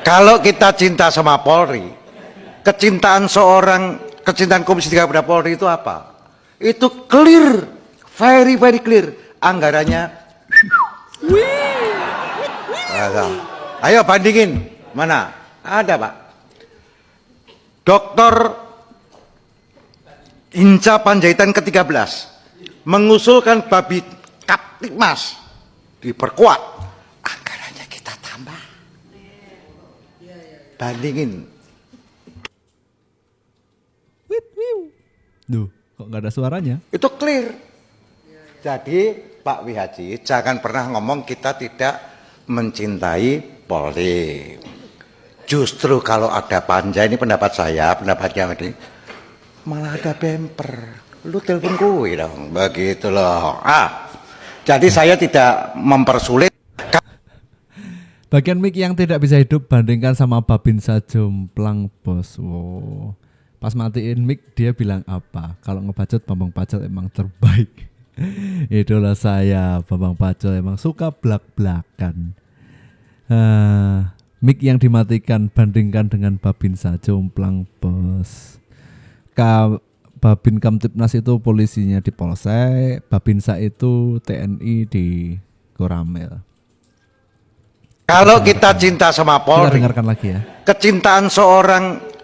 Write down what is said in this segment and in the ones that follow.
Kalau kita cinta sama Polri, kecintaan Komisi 3 kepada Polri itu apa? Itu clear, very clear. Anggarannya. Ayo bandingin, mana? Ada Pak. Dokter Hinca Panjaitan ke-13 mengusulkan Babi Kaptipmas diperkuat. Anggarannya kita tambah. Bandingin. Duh, kok nggak ada suaranya? Itu clear. Jadi Pak Wihaji jangan pernah ngomong kita tidak mencintai Polri. Justru kalau ada panja, ini pendapat saya, pendapatnya ini, malah ada bemper. Lu telepon gue dong, begitu loh. Jadi saya tidak mempersulit. Bagian mic yang tidak bisa hidup bandingkan sama Babinsa Jomplang, bos. Wow. Pas matiin mic dia bilang apa? Kalau ngebacot Bambang Pacul emang terbaik. Idola saya Bambang Pacul emang suka blak-blakan. Mic yang dimatikan bandingkan dengan Babinsa Jomplang, bos. Babin Kamtipmas itu polisinya di Polsek, Babinsa itu TNI di Koramil. Kalau kita cinta sama Polri, kita dengarkan lagi ya.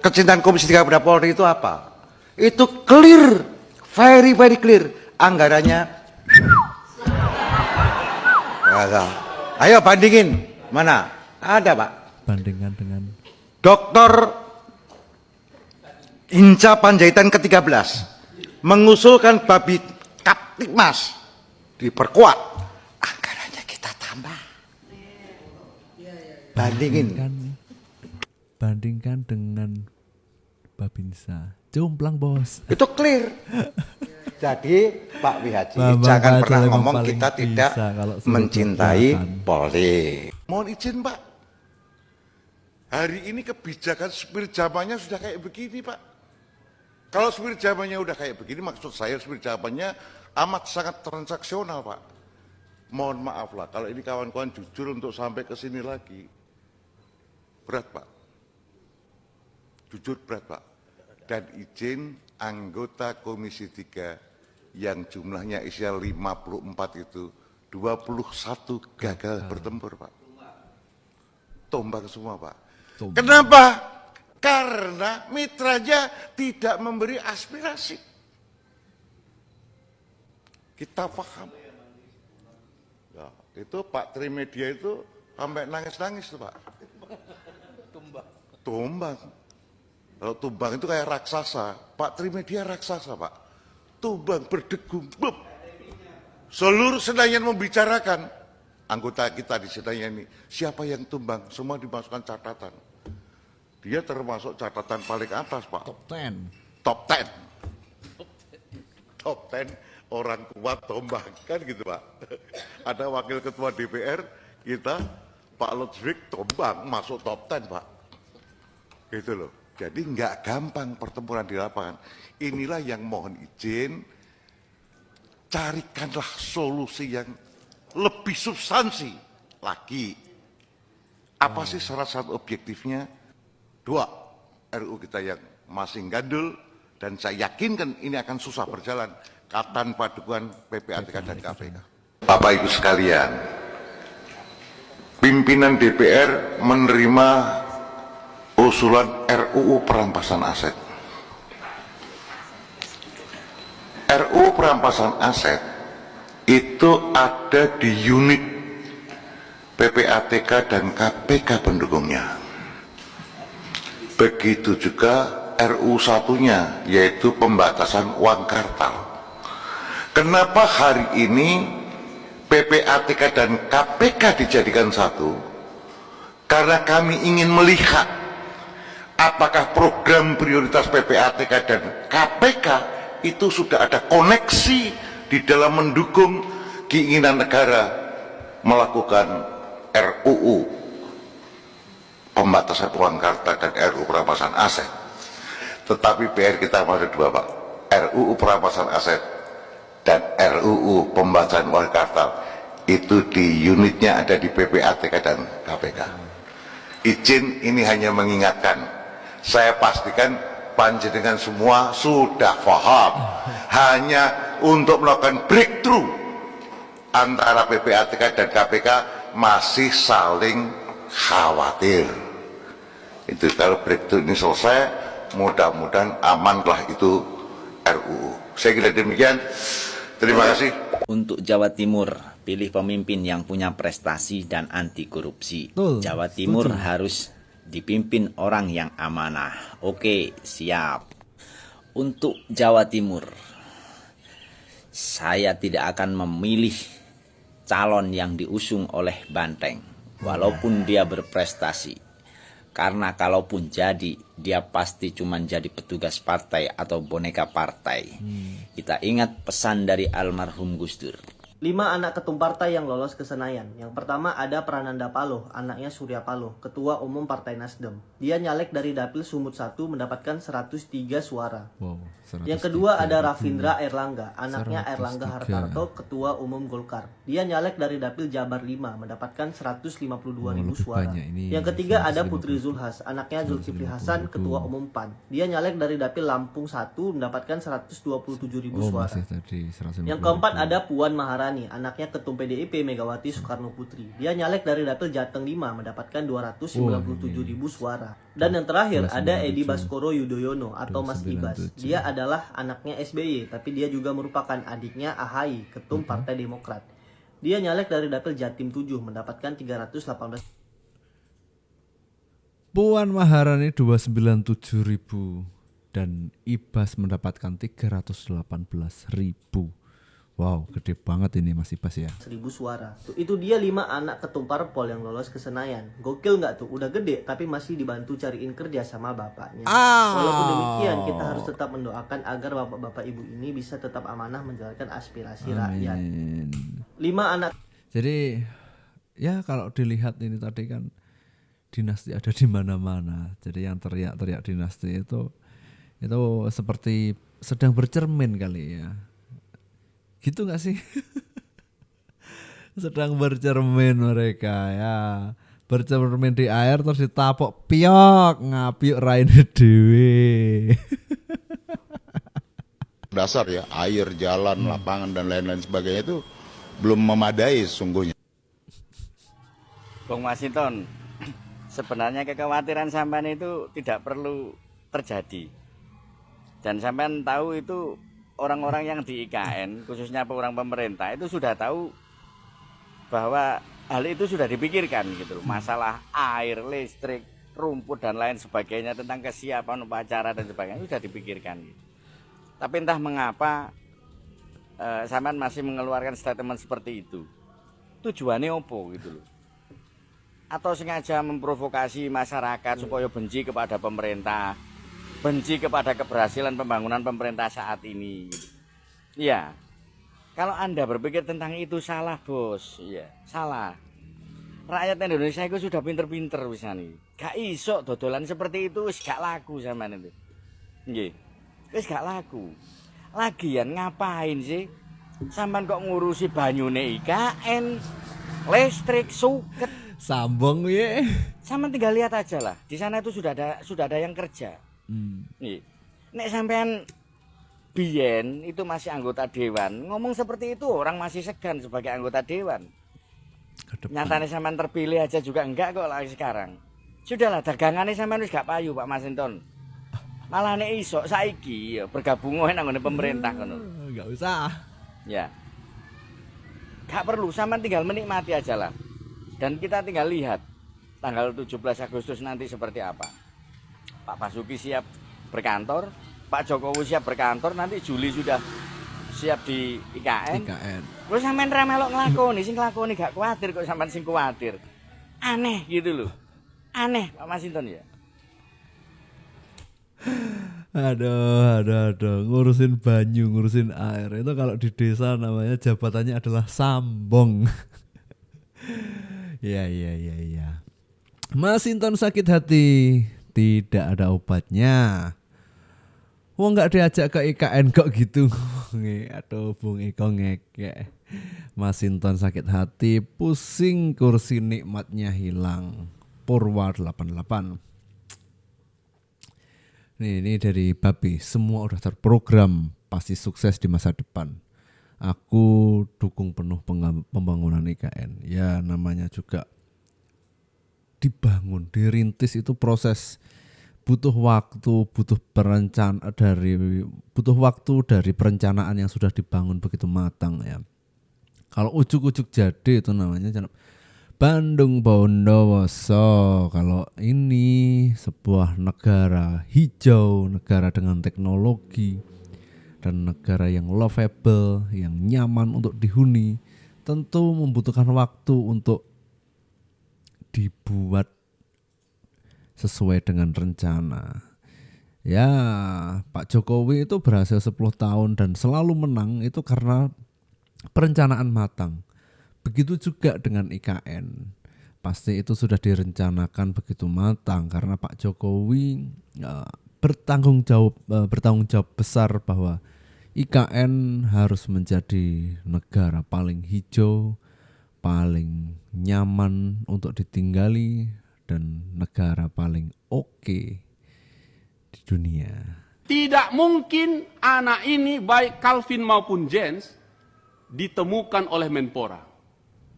Kecintaan Komisi 3 kepada Polri itu apa? Itu clear, very clear. Anggarannya. Ayo bandingin, mana? Ada Pak. Bandingkan dengan Dokter Hinca Panjaitan ke-13 mengusulkan Babi Kaptipmas diperkuat. Anggarannya kita tambah. Bandingkan dengan Babinsa Jomplang, bos. Itu clear. Jadi Pak Wihaji jangan pernah ngomong kita tidak mencintai Polri. Mohon izin Pak, hari ini kebijakan supir zamannya sudah kayak begini Pak. Kalau supir zamannya udah kayak begini, maksud saya supir zamannya amat sangat transaksional Pak. Mohon maaf lah, kalau ini kawan-kawan jujur untuk sampai ke sini lagi, berat Pak. Jujur berat Pak. Dan izin anggota Komisi 3 yang jumlahnya isinya 54 itu, 21 gagal bertempur Pak. Tumbang semua Pak. Kenapa? Karena mitranya tidak memberi aspirasi. Kita paham. Ya, itu Pak Trimedia itu sampai nangis-nangis tuh Pak. Tumbang. Kalau tumbang itu kayak raksasa. Pak Trimedia raksasa Pak. Tumbang berdegung. Bep. Seluruh Senayan membicarakan. Anggota kita di Senayan ini. Siapa yang tumbang? Semua dimasukkan catatan. Dia termasuk catatan paling atas Pak. Top 10. Top 10. Top 10 orang kuat tumbang. Kan gitu Pak. Ada wakil ketua DPR kita, Pak Ludwig tumbang masuk top 10 Pak. Gitu loh. Jadi nggak gampang pertempuran di lapangan. Inilah yang mohon izin, carikanlah solusi yang lebih substansi lagi. Apa sih syarat objektifnya? 2, RU kita yang masih gandul, dan saya yakinkan ini akan susah berjalan tanpa dukungan PPATK dan KPK. Bapak Ibu sekalian, pimpinan DPR menerima usulan RUU perampasan aset. RUU perampasan aset itu ada di unit PPATK dan KPK pendukungnya. Begitu juga RUU satunya, yaitu pembatasan uang kartal. Kenapa hari ini PPATK dan KPK dijadikan satu? Karena kami ingin melihat apakah program prioritas PPATK dan KPK itu sudah ada koneksi di dalam mendukung keinginan negara melakukan RUU pembatasan uang kartal dan RUU perampasan aset. Tetapi PR kita masih 2 Pak, RUU perampasan aset dan RUU pembatasan uang kartal itu di unitnya ada di PPATK dan KPK. Izin ini hanya mengingatkan. Saya pastikan panjenengan semua sudah paham. Hanya untuk melakukan breakthrough antara PPATK dan KPK masih saling khawatir. Itu kalau breakthrough ini selesai, mudah-mudahan amanlah itu RUU. Saya kira demikian. Terima kasih. Untuk Jawa Timur, pilih pemimpin yang punya prestasi dan anti korupsi. Betul, Jawa Timur setuju. harus dipimpin orang yang amanah. Oke, siap. Untuk Jawa Timur, saya tidak akan memilih calon yang diusung oleh Banteng, walaupun dia berprestasi. Karena kalaupun jadi, dia pasti cuma jadi petugas partai atau boneka partai. Kita ingat pesan dari almarhum Gus Dur. 5 anak ketum partai yang lolos ke Senayan. Yang pertama ada Prananda Paloh, anaknya Surya Paloh, Ketua Umum Partai Nasdem. Dia nyalek dari Dapil Sumut 1 mendapatkan 103 suara. Wow, Yang kedua ada Rafindra Erlangga, anaknya Erlangga 103. Hartarto, Ketua Umum Golkar. Dia nyalek dari Dapil Jabar 5 mendapatkan 152 ribu lebih suara. banyak ini, Yang ketiga ada 150. Putri Zulhas, anaknya Zulkifli Hasan, 150. Ketua Umum PAN. Dia nyalek dari Dapil Lampung 1 mendapatkan 127 ribu Oh, suara. masih tadi 150. Yang keempat ada Puan Maharani, anaknya Ketum PDIP Megawati Soekarno Putri. Dia nyalek dari Dapil Jateng 5 mendapatkan 297 ribu suara. Dan yang terakhir ada Edi 297. Baskoro Yudhoyono atau Mas Ibas. 297. Dia adalah anaknya SBY, tapi dia juga merupakan adiknya AHY, Ketum Partai Demokrat. Dia nyalek dari Dapil Jatim 7 mendapatkan 318. Puan Maharani 297.000 dan Ibas mendapatkan 318.000. Wow, gede banget ini Mas Ibas ya. 1.000 suara. Itu dia 5 anak ketum parpol yang lolos ke Senayan. Gokil nggak tuh? Udah gede tapi masih dibantu cariin kerja sama bapaknya. Walaupun demikian kita harus tetap mendoakan agar bapak-bapak ibu ini bisa tetap amanah menjalankan aspirasi rakyat. Amin. 5 anak Jadi ya kalau dilihat ini tadi kan dinasti ada di mana-mana. Jadi yang teriak-teriak dinasti itu seperti sedang bercermin kali ya. Gitu gak sih? Sedang bercermin mereka ya. Bercermin di air terus ditapok piok ngapiuk raine dhewe. Dasar ya, air, jalan, lapangan dan lain-lain sebagainya itu belum memadai sesungguhnya. Bung Masinton, sebenarnya kekhawatiran sampean itu tidak perlu terjadi. Dan sampean tahu itu orang-orang yang di IKN, khususnya orang pemerintah, itu sudah tahu bahwa hal itu sudah dipikirkan gitu. Masalah air, listrik, rumput dan lain sebagainya, tentang kesiapan upacara dan sebagainya sudah dipikirkan. Tapi entah mengapa sampean masih mengeluarkan statement seperti itu. Tujuannya opo gitu loh. Atau sengaja memprovokasi masyarakat supaya benci kepada pemerintah, benci kepada keberhasilan pembangunan pemerintah saat ini. Ya, kalau Anda berpikir tentang itu salah bos, ya salah. Rakyat Indonesia itu sudah pinter-pinter wisani. Gak iso dodolan seperti itu, wis gak laku zaman itu. Nggih, wis gak laku. Lagian ngapain sih? Sampean kok ngurusi banyune IKN, listrik, suket. Sambung ya. Sampean tinggal lihat aja lah. Di sana itu sudah ada yang kerja. Nih, nek sampean biyen itu masih anggota dewan, ngomong seperti itu orang masih segan sebagai anggota dewan. Nyatanya sampean terpilih aja juga enggak kok lagi sekarang. Sudahlah dagangannya sampean wis gak payu Pak Masinton. Malah nek iso saiki ya bergabung wae nang pemerintah ngono. Enggak usah. Ya. Gak perlu, sampean tinggal menikmati aja lah. Dan kita tinggal lihat tanggal 17 Agustus nanti seperti apa. Pak Basuki siap berkantor, Pak Jokowi siap berkantor, nanti Juli sudah siap di IKN. Terus sampean ra melok nglakoni, sing nglakoni gak kuwatir kok sampean sing kuwatir. Aneh gitu loh. Aneh Pak Masinton ya. Aduh, ngurusin banyu, ngurusin air. Itu kalau di desa namanya jabatannya adalah sambong. Iya. Masinton sakit hati, tidak ada obatnya. Wong nggak diajak ke IKN kok gitu. Aduh, Bung Eko ngekek. Masinton sakit hati, pusing kursi nikmatnya hilang. Purwa 88. Ini dari Babi, semua udah terprogram, pasti sukses di masa depan. Aku dukung penuh pembangunan IKN. Ya namanya juga dibangun, dirintis itu proses, butuh waktu, butuh waktu dari perencanaan yang sudah dibangun begitu matang ya. Kalau ujuk-ujuk jadi itu namanya Bandung Bondowoso. Kalau ini sebuah negara hijau, negara dengan teknologi, dan negara yang lovable, yang nyaman untuk dihuni, tentu membutuhkan waktu untuk dibuat sesuai dengan rencana. Ya, Pak Jokowi itu berhasil 10 tahun dan selalu menang itu karena perencanaan matang. Begitu juga dengan IKN. Pasti itu sudah direncanakan begitu matang karena Pak Jokowi bertanggung jawab besar bahwa IKN harus menjadi negara paling hijau, paling nyaman untuk ditinggali, dan negara paling oke di dunia. Tidak mungkin anak ini baik Calvin maupun Jens ditemukan oleh Menpora.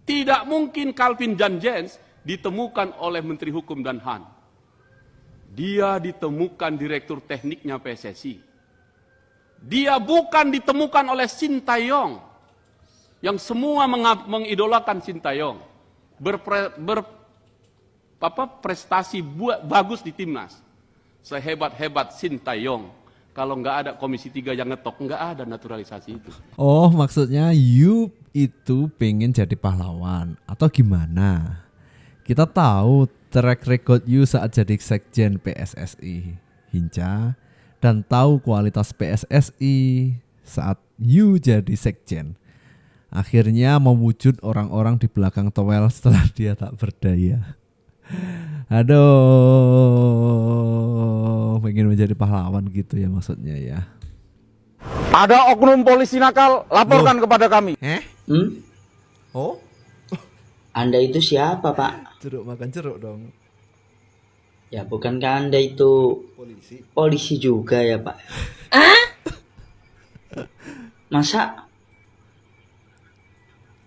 Tidak mungkin Calvin dan Jens ditemukan oleh Menteri Hukum dan HAM. Dia ditemukan direktur tekniknya PSSI. Dia bukan ditemukan oleh Sintayong yang semua mengidolakan Sintayong. Prestasi bagus di timnas. Sehebat-hebat Sintayong, kalau nggak ada Komisi 3 yang ngetok, nggak ada naturalisasi itu. Oh, maksudnya you itu pengen jadi pahlawan atau gimana? Kita tahu track record you saat jadi sekjen PSSI Hinca, dan tahu kualitas PSSI saat you jadi sekjen. Akhirnya mewujud orang-orang di belakang towel setelah dia tak berdaya. Aduh, pengen menjadi pahlawan gitu ya maksudnya ya. Ada oknum polisi nakal, laporkan kepada kami. Oh, Anda itu siapa, Pak? jeruk makan jeruk dong. Ya, bukankah Anda itu polisi juga ya, Pak? Masa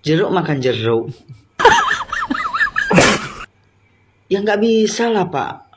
jeruk makan jeruk? Ya nggak bisa lah, Pak.